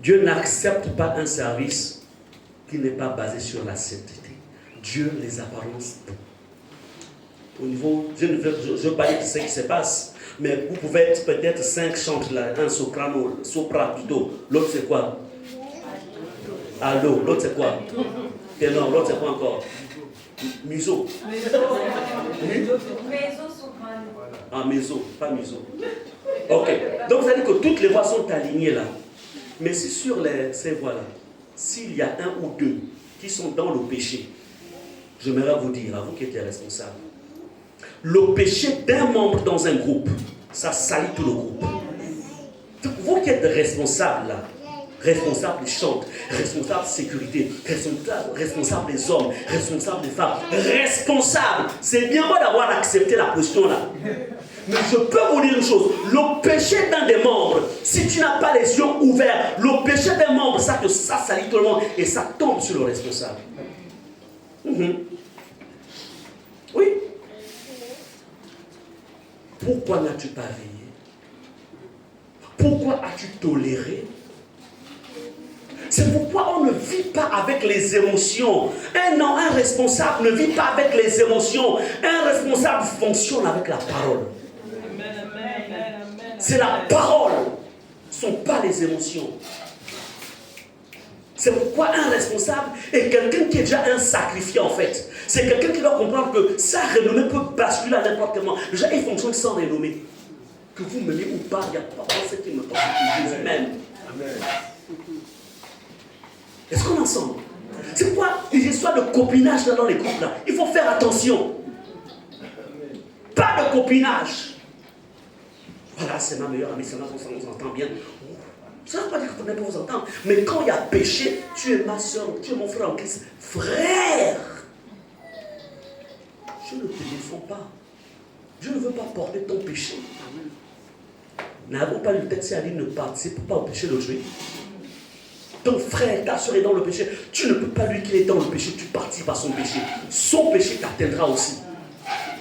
Dieu n'accepte pas un service qui n'est pas basé sur la sainteté. Dieu, les apparences. Au niveau, je ne veux pas dire ce qui se passe, mais vous pouvez être peut-être 5 chantres là, un soprano, sopra plutôt. L'autre c'est quoi? Allo. L'autre c'est quoi? Ténor. L'autre c'est quoi encore? Muso. Ah, meso, pas muso. Ok. Donc ça veut dire que toutes les voix sont alignées là. Mais si sur ces voix-là, s'il y a un ou deux qui sont dans le péché, j'aimerais vous dire, à vous qui êtes responsables, le péché d'un membre dans un groupe, ça salit tout le groupe. Donc, vous qui êtes responsables là, responsables des chantres, responsables de sécurité, responsables des hommes, responsables des femmes, responsables, c'est bien beau d'avoir accepté la position là. Mais je peux vous dire une chose, le péché d'un des membres, si tu n'as pas les yeux ouverts, le péché d'un membre, ça salit tout le monde et ça tombe sur le responsable. Oui. Pourquoi n'as-tu pas veillé? Pourquoi as-tu toléré? C'est pourquoi on ne vit pas avec les émotions. Un responsable ne vit pas avec les émotions. Un responsable fonctionne avec la parole. C'est la parole, ce ne sont pas les émotions. C'est pourquoi un responsable est quelqu'un qui est déjà un sacrifié en fait. C'est quelqu'un qui doit comprendre que sa renommée peut basculer à n'importe quel moment. Déjà, il fonctionne sans renommée. Que vous m'aimez ou pas, il n'y a pas de ce qui me porte, c'est Jésus même. Est-ce qu'on est ensemble? C'est pourquoi les histoires de copinage dans les couples là, il faut faire attention. Pas de copinage. Voilà, c'est ma meilleure amie, c'est ma soeur, on s'entend bien. Ça ne veut pas dire qu'on n'est pas vous entendre. Mais quand il y a péché, tu es ma soeur, tu es mon frère en Christ. Frère, je ne te défends pas. Je ne veux pas porter ton péché. N'avons pas lu le texte, c'est-à-dire ne participe pas au péché d'autrui. Ton frère, ta soeur est dans le péché. Tu ne peux pas lui qu'il est dans le péché, tu participes à son péché. Son péché t'atteindra aussi.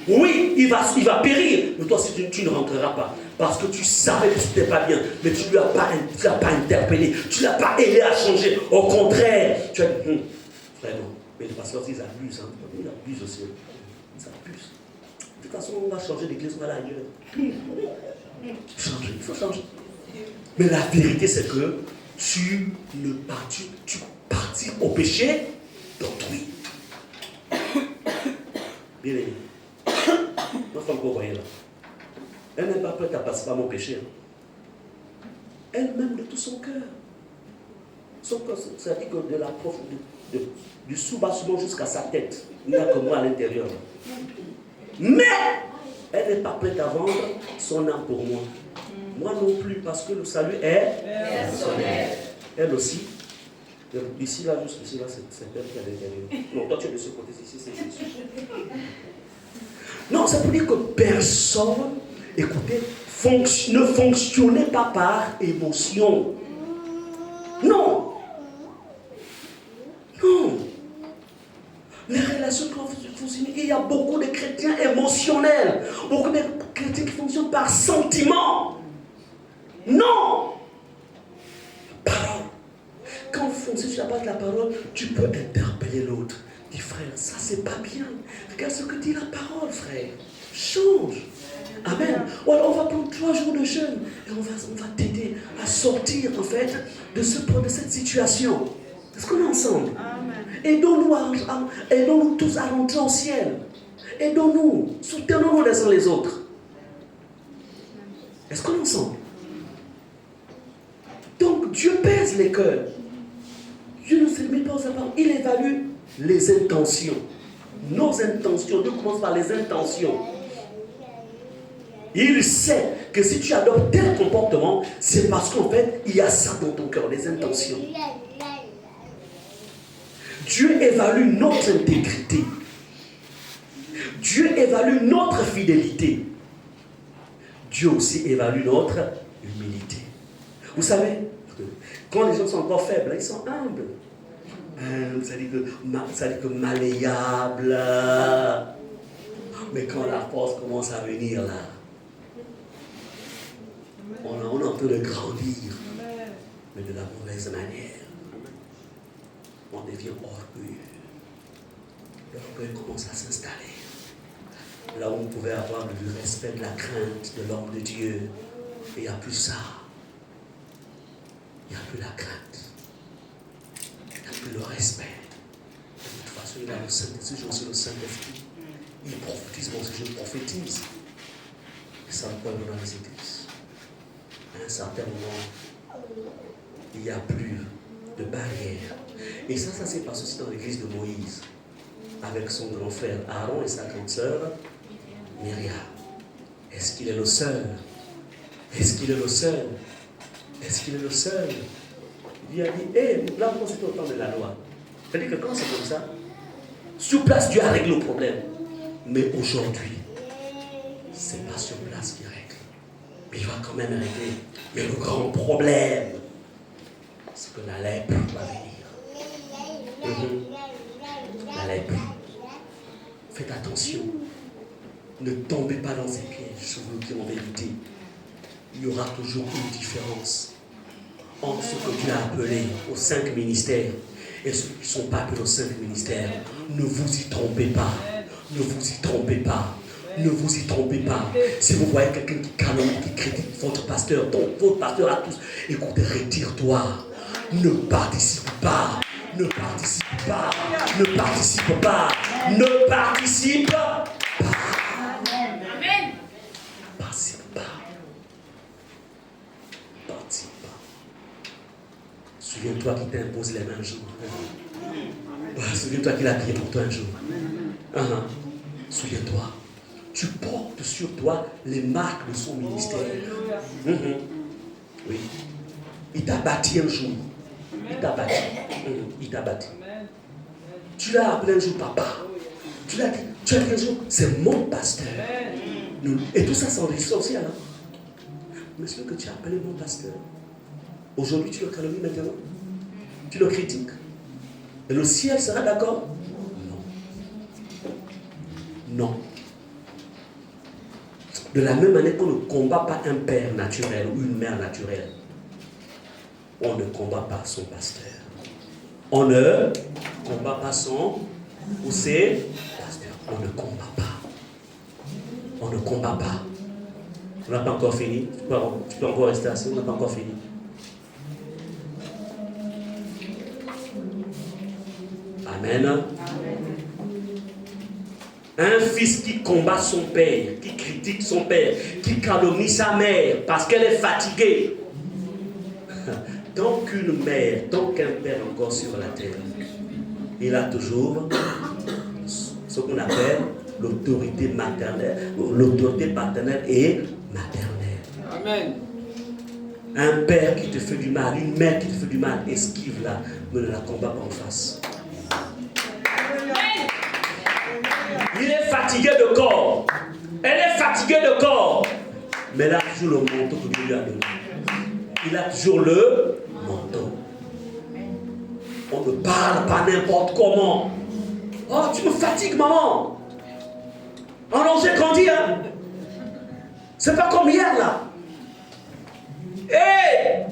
Oui, il va périr, mais toi, tu ne rentreras pas. Parce que tu savais que tu n'étais pas bien, mais tu ne l'as pas interpellé, tu ne l'as pas aidé à changer. Au contraire, tu as dit, frère, non, mais les pasteurs, ils abusent. Hein. Ils abusent aussi. Ils abusent. De toute façon, on va changer d'église, on va aller ailleurs. Changer, il faut changer. Mais la vérité, c'est que tu participes au péché d'autrui. Bien aimé. Ma femme que vous voyez là, elle n'est pas prête à participer à mon péché. Elle-même de tout son cœur. Son cœur, ça dit que de la du sous-bassement jusqu'à sa tête, il n'y a que moi à l'intérieur. Mais elle n'est pas prête à vendre son âme pour moi. Moi non plus, parce que le salut est personnel. Elle aussi. Ici, là, jusqu'ici, là, c'est elle qui est à l'intérieur. Non, toi, tu es de ce côté, ici, c'est Jésus. Non, ça veut dire que personne, écoutez, ne fonctionnait pas par émotion. Non. Non. Les relations qui fonctionnent, il y a beaucoup de chrétiens émotionnels, beaucoup de chrétiens qui fonctionnent par sentiment. Non. Parole. Quand vous fonctionnez sur la base de la parole, tu peux interpeller l'autre. Dis frère, ça c'est pas bien. Regarde ce que dit la parole, frère. Change. Amen. Voilà, on va prendre 3 jours de jeûne et on va t'aider à sortir en fait de cette situation. Est-ce qu'on est ensemble? Aidons-nous tous à rentrer au ciel. Aidons-nous, soutenons-nous les uns les autres. Est-ce qu'on est ensemble? Donc Dieu pèse les cœurs. Dieu ne se limite pas aux paroles. Il évalue les intentions. Nos intentions. Dieu commence par les intentions. Il sait que si tu adoptes tel comportement, c'est parce qu'en fait, il y a ça dans ton cœur, les intentions. Dieu évalue notre intégrité. Dieu évalue notre fidélité. Dieu aussi évalue notre humilité. Vous savez, quand les gens sont encore faibles, ils sont humbles. Ça dit que malléable. Mais quand la force commence à venir là, on est en train de grandir. mais de la mauvaise manière. On devient orgueilleux. L'orgueil commence à s'installer. Là où on pouvait avoir le respect, de la crainte de l'homme de Dieu, il n'y a plus ça. Il n'y a plus la crainte. Il n'y a plus le respect. De toute façon, il a le Saint-Esprit, j'ai aussi le Saint-Esprit. Il prophétise, moi aussi je prophétise. Et ça me parle dans les églises. À un certain moment, il n'y a plus de barrière. Et ça s'est passé aussi dans l'église de Moïse, avec son grand frère Aaron et sa grande sœur Myriam. Est-ce qu'il est le seul? Est-ce qu'il est le seul? Est-ce qu'il est le seul? Il lui a dit, là, c'était au temps de la loi. C'est-à-dire que quand c'est comme ça, sur place, Dieu a réglé le problème. Mais aujourd'hui, c'est pas sur place qu'il règle. Mais il va quand même régler. Mais le grand problème, c'est que la lèpre va venir. La lèpre. Faites attention. Ne tombez pas dans ces pièges, je vous le dis en vérité. Il y aura toujours une différence entre ce que Dieu a appelé aux 5 ministères et ceux qui ne sont pas appelés aux 5 ministères. Ne vous y trompez pas. Ne vous y trompez pas. Ne vous y trompez pas. Si vous voyez quelqu'un qui calomnie, qui critique votre pasteur, donc votre pasteur à tous, écoutez, retire-toi. Ne participe pas. Ne participe pas. Ne participe pas. Ne participe pas. Amen. Participe pas. Participe pas. Souviens-toi qu'il t'a imposé les mains un jour. Souviens-toi qu'il a prié pour toi un jour. Souviens-toi. Tu portes sur toi les marques de son ministère. Oui. Il t'a bâti un jour. Il t'a bâti. Il t'a bâti. Tu l'as appelé un jour papa. Tu l'as dit. Tu as dit un jour, c'est mon pasteur. Et tout ça, c'est enregistré aussi. Alors. Monsieur que tu as appelé mon pasteur. Aujourd'hui, tu le calomnies maintenant. Tu le critiques. Et le ciel sera d'accord? Non. Non. De la même manière qu'on ne combat pas un père naturel ou une mère naturelle, on ne combat pas son pasteur. On ne combat pas son ou ses pasteurs. On ne combat pas. On ne combat pas. On n'a pas encore fini. Tu peux encore rester assis. On n'a pas encore fini. Amen. Un fils qui combat son père, qui critique son père, qui calomnie sa mère parce qu'elle est fatiguée. Tant qu'une mère, tant qu'un père encore sur la terre, il a toujours ce qu'on appelle l'autorité maternelle, l'autorité paternelle et maternelle. Amen. Un père qui te fait du mal, une mère qui te fait du mal, esquive-la, mais ne la combat pas en face. Il est fatigué de corps. Elle est fatiguée de corps. Mais elle a toujours le manteau que Dieu lui a donné. Il a toujours le manteau. On ne parle pas n'importe comment. Oh, tu me fatigues, maman. Oh non, j'ai grandi, hein. C'est pas comme hier, là. Hé,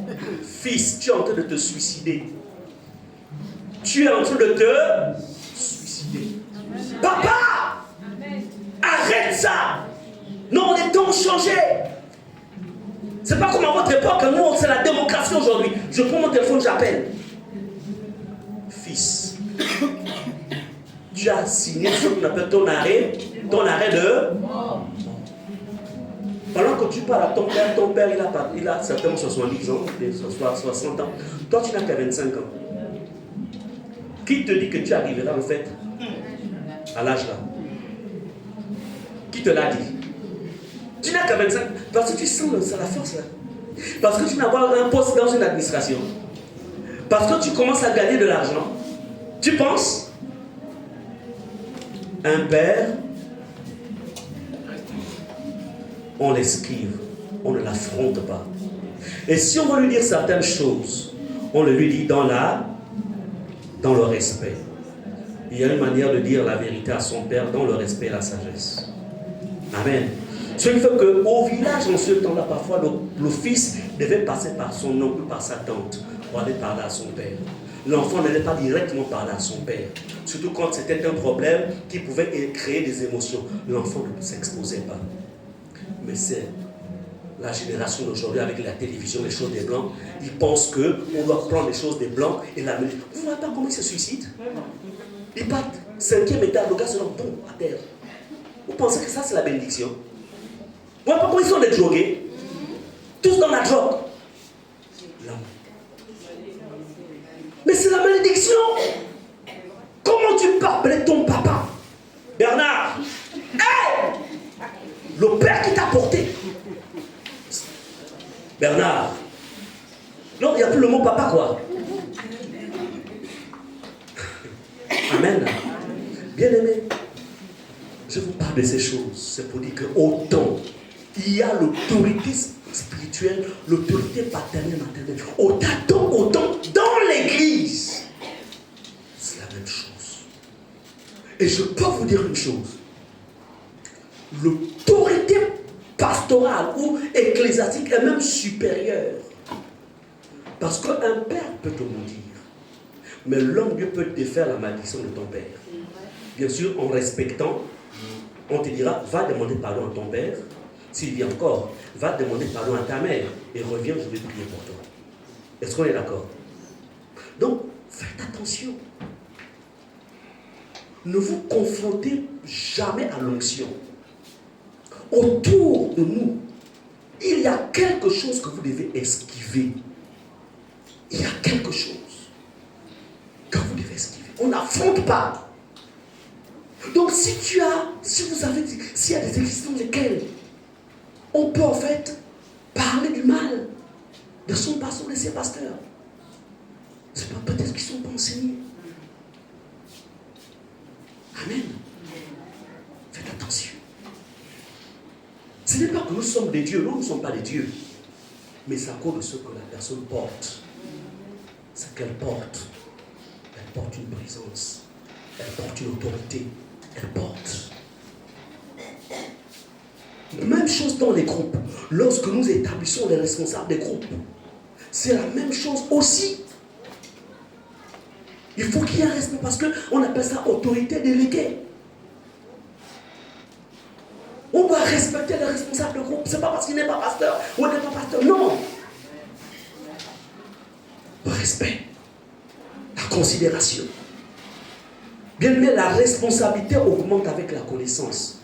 fils, tu es en train de te suicider. Tu es en train de te suicider. Papa, arrête ça. Non, les temps ont changé. C'est pas comme à votre époque, nous, c'est la démocratie aujourd'hui. Je prends mon téléphone, j'appelle. Fils, tu as signé ce qu'on appelle ton arrêt de mort. Pendant que tu parles à ton père, il a certainement 70 ans, 60 ans. Toi, tu n'as qu'à 25 ans. Qui te dit que tu arriveras en fait à l'âge là? Qui te l'a dit? Tu n'as qu'à 25 ans. Parce que tu sens la force là. Parce que tu n'as pas un poste dans une administration. Parce que tu commences à gagner de l'argent. Tu penses? Un père, on l'esquive, on ne l'affronte pas. Et si on veut lui dire certaines choses, on le lui dit dans le respect. Il y a une manière de dire la vérité à son père dans le respect et la sagesse. Amen. Ce qui fait qu'au village, en ce temps-là, parfois, le fils devait passer par son oncle, par sa tante, pour aller parler à son père. L'enfant n'allait pas directement parler à son père. Surtout quand c'était un problème qui pouvait créer des émotions. L'enfant ne s'exposait pas. Mais c'est la génération d'aujourd'hui avec la télévision, les choses des blancs. Ils pensent qu'on doit prendre les choses des blancs et la mener. Vous ne voyez pas comment ils se suicident? Ils partent 5e étage, le gars se lance boum, à terre. Vous pensez que ça c'est la bénédiction? Vous ne voyez pas comment ils sont des drogués? Tous dans la drogue. Là. Mais c'est la malédiction. Comment tu peux appeler ton papa? Bernard. Hey! Le père qui t'a porté. Bernard. Non, il n'y a plus le mot papa, quoi. Amen. Bien-aimé, je vous parle de ces choses. C'est pour dire que autant il y a l'autorité spirituelle, l'autorité paternelle, maternelle. Autant dans l'église, c'est la même chose. Et je peux vous dire une chose. L'autorité pastorale ou ecclésiastique est même supérieure. Parce qu'un père peut te maudire. Mais l'homme Dieu peut défaire la malédiction de ton père. Bien sûr, en respectant, on te dira, va demander pardon à ton père. S'il vit encore, va demander pardon à ta mère. Et reviens, je vais prier pour toi. Est-ce qu'on est d'accord? Donc, faites attention. Ne vous confrontez jamais à l'onction. Autour de nous, il y a quelque chose que vous devez esquiver. Il y a quelque chose que vous devez esquiver. On n'affronte pas. Donc s'il y a des églises dans lesquelles on peut en fait parler du mal de son pasteur, de ses pasteurs, c'est pas peut-être qu'ils ne sont pas enseignés. Amen. Faites attention. Ce n'est pas que nous sommes des dieux, nous ne sommes pas des dieux. Mais c'est à cause de ce que la personne porte. C'est qu'elle porte. Elle porte une présence. Elle porte une autorité. Elle porte. Même chose dans les groupes. Lorsque nous établissons les responsables des groupes, c'est la même chose aussi. Il faut qu'il y ait un respect parce qu'on appelle ça autorité déléguée. On doit respecter les responsables de groupe. Ce n'est pas parce qu'il n'est pas pasteur ou n'est pas pasteur. Non. Le respect. La considération. Bien aimé, la responsabilité augmente avec la connaissance.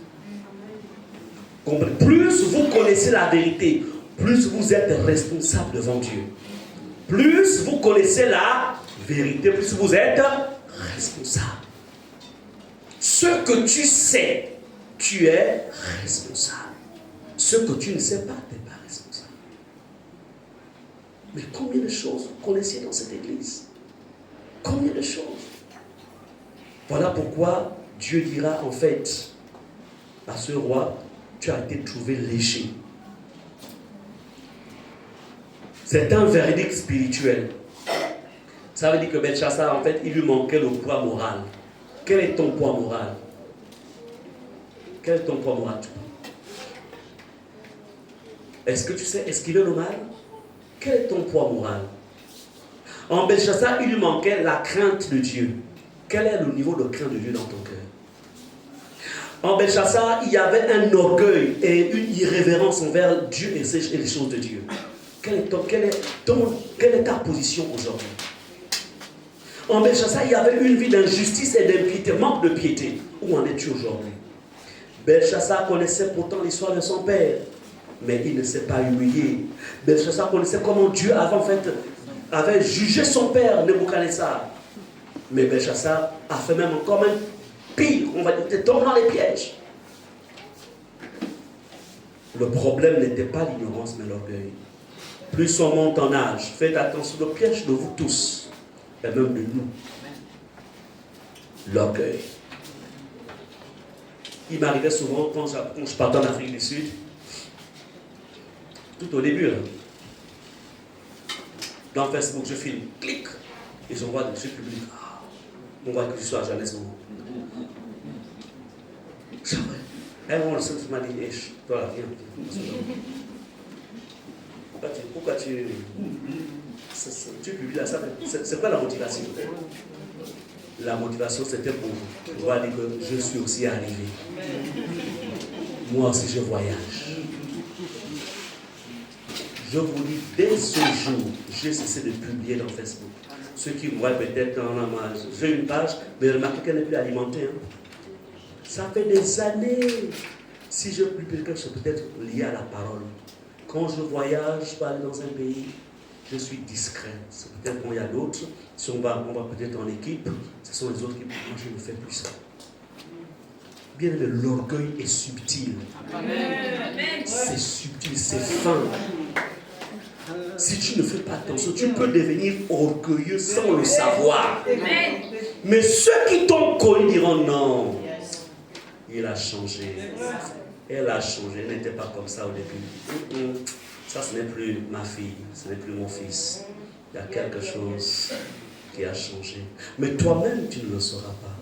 Plus vous connaissez la vérité, plus vous êtes responsable devant Dieu. Plus vous connaissez la vérité, plus vous êtes responsable. Ce que tu sais, tu es responsable. Ce que tu ne sais pas, tu n'es pas responsable. Mais combien de choses vous connaissiez dans cette église? Combien de choses? Voilà pourquoi Dieu dira en fait à ce roi, tu as été trouvé léger. C'est un verdict spirituel. Ça veut dire que Belchassar, en fait, il lui manquait le poids moral. Quel est ton poids moral? Quel est ton poids moral? Est-ce que tu sais esquiver le mal? Quel est ton poids moral? En Belchassar, il lui manquait la crainte de Dieu. Quel est le niveau de crainte de Dieu dans ton cœur? En Belchassar, il y avait un orgueil et une irrévérence envers Dieu et les choses de Dieu. Quelle est ta position aujourd'hui? En Belchassar, il y avait une vie d'injustice et d'impiété, manque de piété. Où en es-tu aujourd'hui? Belchassar connaissait pourtant l'histoire de son père, mais il ne s'est pas humilié. Belchassar connaissait comment Dieu avait jugé son père, Nebuchadnezzar. Mais Belchassar a fait même encore même pire, on va dire, tu tombes dans les pièges. Le problème n'était pas l'ignorance, mais l'orgueil. Plus on monte en âge, faites attention, le piège de vous tous, et même de nous. L'orgueil. Il m'arrivait souvent quand je partais en Afrique du Sud, tout au début, là, dans Facebook, je filme, clic, et je vois des trucs publics. On voit que je suis à Johannesburg. Elle m'a dit, toi là, viens. Pourquoi tu publies là ça? C'est quoi la motivation? La motivation, c'était pour pouvoir dire que je suis aussi arrivé. Moi aussi, je voyage. Je vous dis, dès ce jour, j'ai cessé de publier dans Facebook. Ceux qui voient peut-être dans la marge, j'ai une page, mais remarquez qu'elle n'est plus alimentée. Hein. Ça fait des années. Si je publie quelque chose, peut-être lié à la parole. Quand je voyage, je peux aller dans un pays, je suis discret. C'est peut-être qu'il y a d'autres. Si on va peut-être en équipe, ce sont les autres qui. Moi, je ne fais plus ça. Bien aimé, l'orgueil est subtil. C'est subtil, c'est fin. Si tu ne fais pas attention, tu peux devenir orgueilleux sans le savoir. Mais ceux qui t'ont connu diront non. Il a changé. Elle a changé. Elle n'était pas comme ça au début. Ça, ce n'est plus ma fille. Ce n'est plus mon fils. Il y a quelque chose qui a changé. Mais toi-même, tu ne le sauras pas.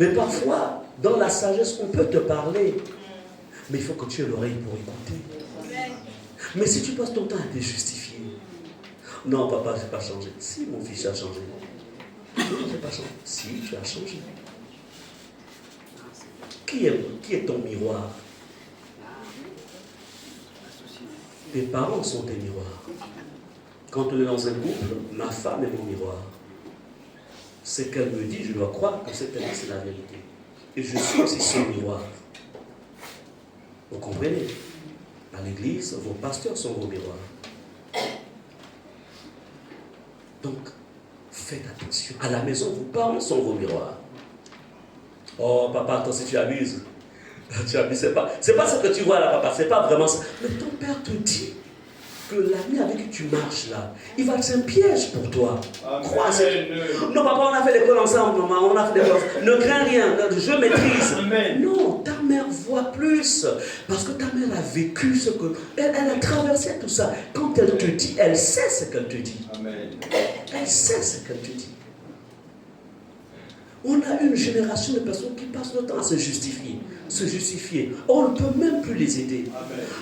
Mais parfois, dans la sagesse, on peut te parler. Mais il faut que tu aies l'oreille pour écouter. Mais si tu passes ton temps à te justifier, non, papa, je n'ai pas changé. Si, mon fils a changé. Non, je n'ai pas changé. Si, tu as changé. Qui est ton miroir? Tes parents sont tes miroirs. Quand on est dans un couple, ma femme est mon miroir. Ce qu'elle me dit, je dois croire que ce qu'elle dit, c'est la vérité. Et je suis aussi son miroir. Vous comprenez? À l'église, vos pasteurs sont vos miroirs. Donc, faites attention. À la maison, vos parents sont vos miroirs. Oh, papa, toi, si tu abuses, c'est pas ce que tu vois là, papa, c'est pas vraiment ça. Mais ton père te dit que l'ami avec qui tu marches là, il va être un piège pour toi. Crois. Non, papa, on a fait l'école ensemble, maman, on a fait l'école ensemble. Ne crains rien, je maîtrise. Amen. Non, ta mère voit plus. Parce que ta mère a vécu ce que. Elle a traversé tout ça. Quand elle te dit, elle sait ce qu'elle te dit. Amen. Elle sait ce qu'elle te dit. On a une génération de personnes qui passent le temps à se justifier. On ne peut même plus les aider.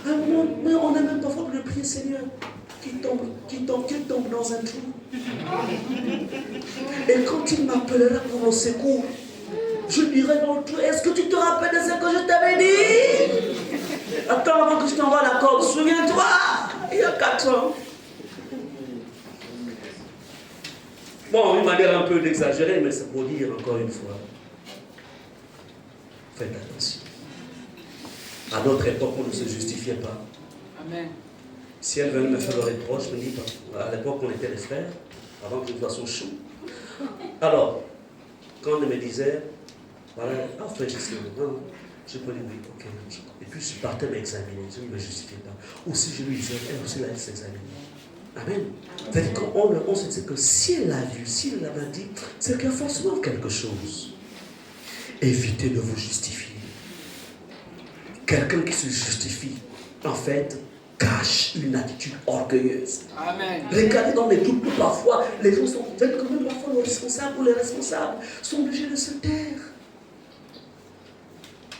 Mais on n'a même pas fait de prier, Seigneur, qui tombe dans un trou. Et quand il m'appellera pour le secours, je dirai dans le trou, est-ce que tu te rappelles de ce que je t'avais dit? Attends avant que je t'envoie la corde, souviens-toi, il y a 4 ans. Bon, une manière un peu d'exagérer, mais c'est pour dire encore une fois. Faites attention. À notre époque, on ne se justifiait pas. Amen. Si elle veut me faire le reproche, je me dis, à l'époque, on était les frères, avant que nous fassions chaud. Alors, quand on me disait, voilà, frère, je peux dire oui, ok. Et puis je partais m'examiner, je ne me justifiais pas. Ou si je lui disais, elle aussi, elle s'examinait. Amen. C'est-à-dire qu'on se dit que si elle l'a vu, si elle l'a dit, c'est qu'il y a forcément quelque chose. Évitez de vous justifier. Quelqu'un qui se justifie, en fait, cache une attitude orgueilleuse. Amen. Regardez dans les groupes, parfois, les gens sont peut-être que même parfois le responsable ou les responsables sont obligés de se taire.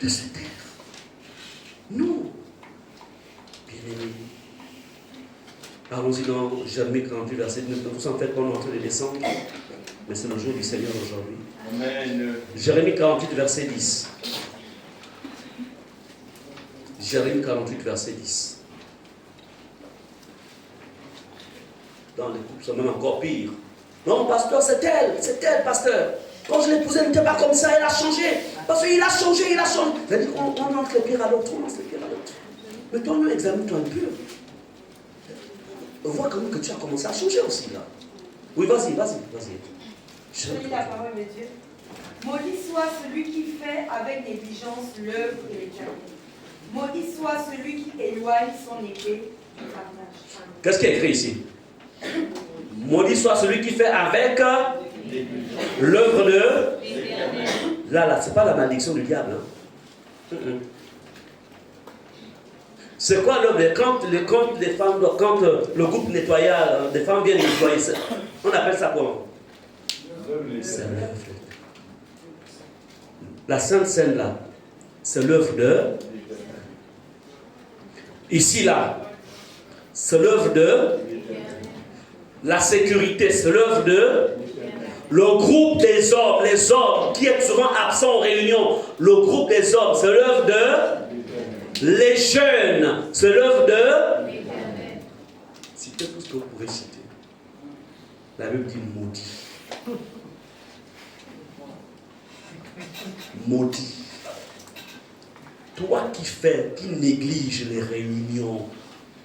De se taire. Non. Bien aimé. Allons-y dans Jérémie 48, verset 9. Vous en faites pas, on est en train de descendre. Mais c'est le jour du Seigneur aujourd'hui. Amen. Jérémie 48, verset 10. Jérémie 48, verset 10. Dans les couples, c'est même encore pire. Non, pasteur, c'est elle, pasteur. Quand je l'ai épousée, elle n'était pas comme ça, elle a changé. Parce qu'il a changé. C'est-à-dire qu'on entre les pires à l'autre, Mais toi-même, examine-toi un peu. On voit quand même que tu as commencé à changer aussi, là. Oui, vas-y. Je lis la parole de Dieu. Maudit soit celui qui fait avec négligence l'œuvre de l'Éternel. Maudit soit celui qui éloigne son épée du partage. Qu'est-ce qui est écrit ici? Maudit soit celui qui fait avec l'œuvre de... Là, c'est pas la malédiction du diable. Hein? C'est quoi l'œuvre? Quand les femmes, quand le groupe nettoyage, des femmes viennent nettoyer, on appelle ça comment? C'est l'œuvre. La Sainte Seine là, c'est l'œuvre de... Ici là, c'est l'œuvre de la sécurité, c'est l'œuvre de le groupe des hommes, les hommes qui est souvent absent aux réunions. Le groupe des hommes, c'est l'œuvre de les jeunes, c'est l'œuvre de citez tout ce que vous pouvez citer. La Bible dit maudit. Maudit. Toi qui négliges les réunions,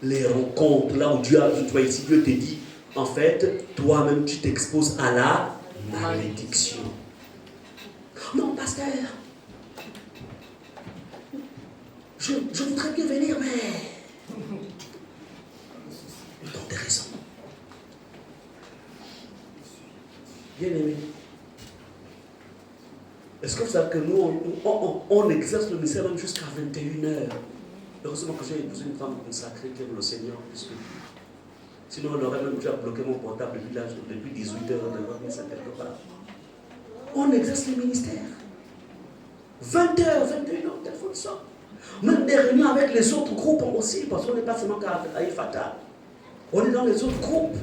les rencontres, là où Dieu a besoin de toi ici, Dieu te dit, en fait, toi-même tu t'exposes à la malédiction. Non, pasteur, je voudrais bien venir, mais dans des raisons. Bien aimé. Est-ce que vous savez que nous, on exerce le ministère même jusqu'à 21h? Heureusement que j'ai épousé une femme consacrée qui aime le Seigneur, puisque sinon on aurait même déjà bloqué mon portable depuis 18h, on devrait mettre ça quelque part. On exerce le ministère. 20h, 21h, téléphone sort. Même des réunions avec les autres groupes aussi, parce qu'on n'est pas seulement à Ifata. On est dans les autres groupes.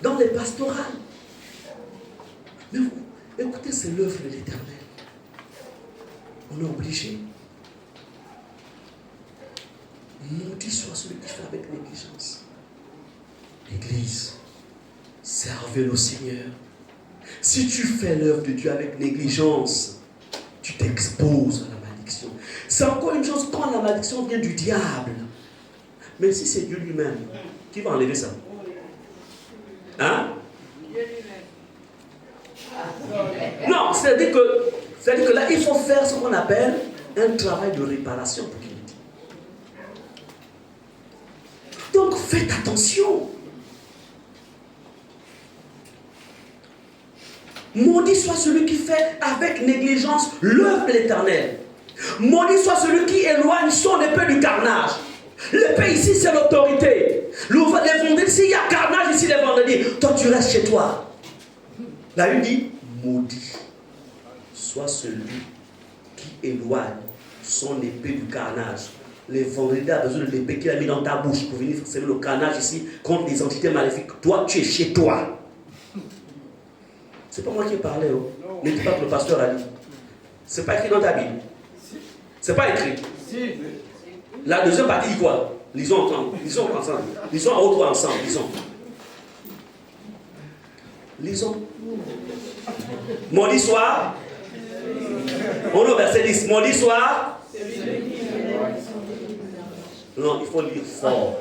Dans les pastorales. Mais vous, écoutez, c'est l'œuvre de l'Éternel. On est obligé. Maudit soit celui qui fait avec négligence. L'Église, servez le Seigneur. Si tu fais l'œuvre de Dieu avec négligence, tu t'exposes à la malédiction. C'est encore une chose quand la malédiction vient du diable. Mais si c'est Dieu lui-même, qui va enlever ça? Hein? Dieu lui-même. Non, c'est-à-dire que là, il faut faire ce qu'on appelle un travail de réparation pour qu'il dit. Donc, faites attention. Maudit soit celui qui fait avec négligence l'œuvre de l'Éternel. Maudit soit celui qui éloigne son épée du carnage. L'épée ici, c'est l'autorité. Les vendredis, s'il y a carnage ici les vendredis, toi tu restes chez toi. La Bible dit, maudit soit celui qui éloigne son épée du carnage. Les vendredis a besoin de l'épée qu'il a mis dans ta bouche pour venir faire le carnage ici contre les entités maléfiques. Toi, tu es chez toi. C'est pas moi qui ai parlé. Oh. Ne dis pas que le pasteur a dit. C'est pas écrit dans ta Bible. C'est pas écrit. La deuxième partie dit quoi? Lisons ensemble. Lisons ensemble. Lisons à haute voix ensemble. Lisons. Lisons. Maudit soit. On est au verset 10. Maudit soit. Non, il faut lire fort.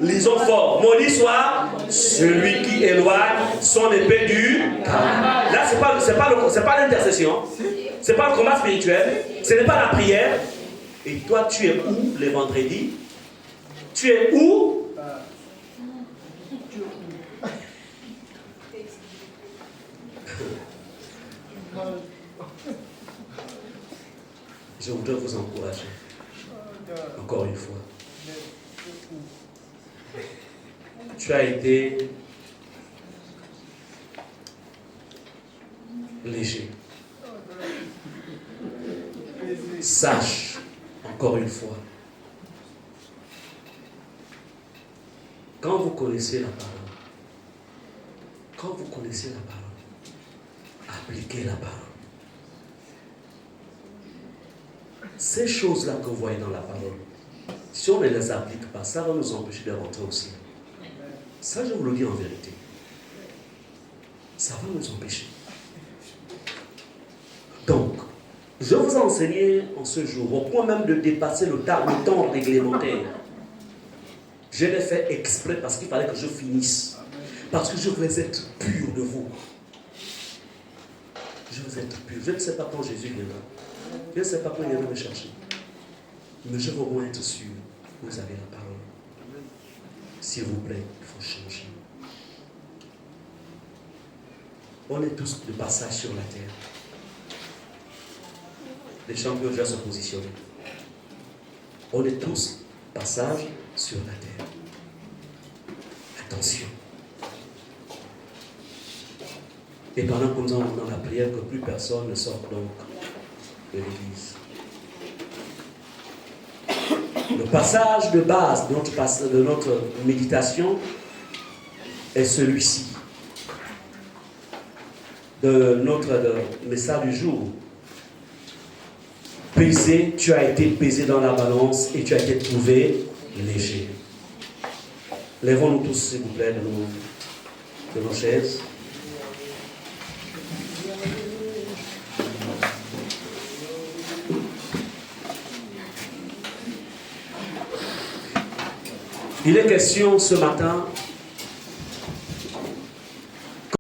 Lisons fort. Maudit soit celui qui éloigne son épée du carnage. Là, c'est pas l'intercession. C'est pas le combat spirituel. Ce n'est pas la prière. Et toi, tu es où les vendredis? Tu es où? Je voudrais vous encourager. Encore une fois. Tu as été léger. Sache, encore une fois, quand vous connaissez la parole, appliquez la parole. Ces choses-là que vous voyez dans la parole, si on ne les applique pas, ça va nous empêcher de rentrer au ciel. Ça, je vous le dis en vérité. Ça va nous empêcher. Donc, je vous ai enseigné en ce jour, au point même de dépasser le temps réglementaire. Je l'ai fait exprès parce qu'il fallait que je finisse. Parce que je veux être pur de vous. Je veux être pur. Je ne sais pas quand Jésus viendra. Je ne sais pas quand il viendra me chercher. Mais je veux au moins être sûr. Vous avez la parole. S'il vous plaît, il faut changer. On est tous de passage sur la terre. Les champions déjà se positionnent. On est tous passage sur la terre. Attention. Et pendant que nous sommes dans la prière, que plus personne ne sorte donc de l'église. Le passage de base de notre méditation est celui-ci. De notre message du jour. Pesé, tu as été pesé dans la balance et tu as été trouvé léger. Lèvons-nous tous, s'il vous plaît, de nos chaises. Il est question ce matin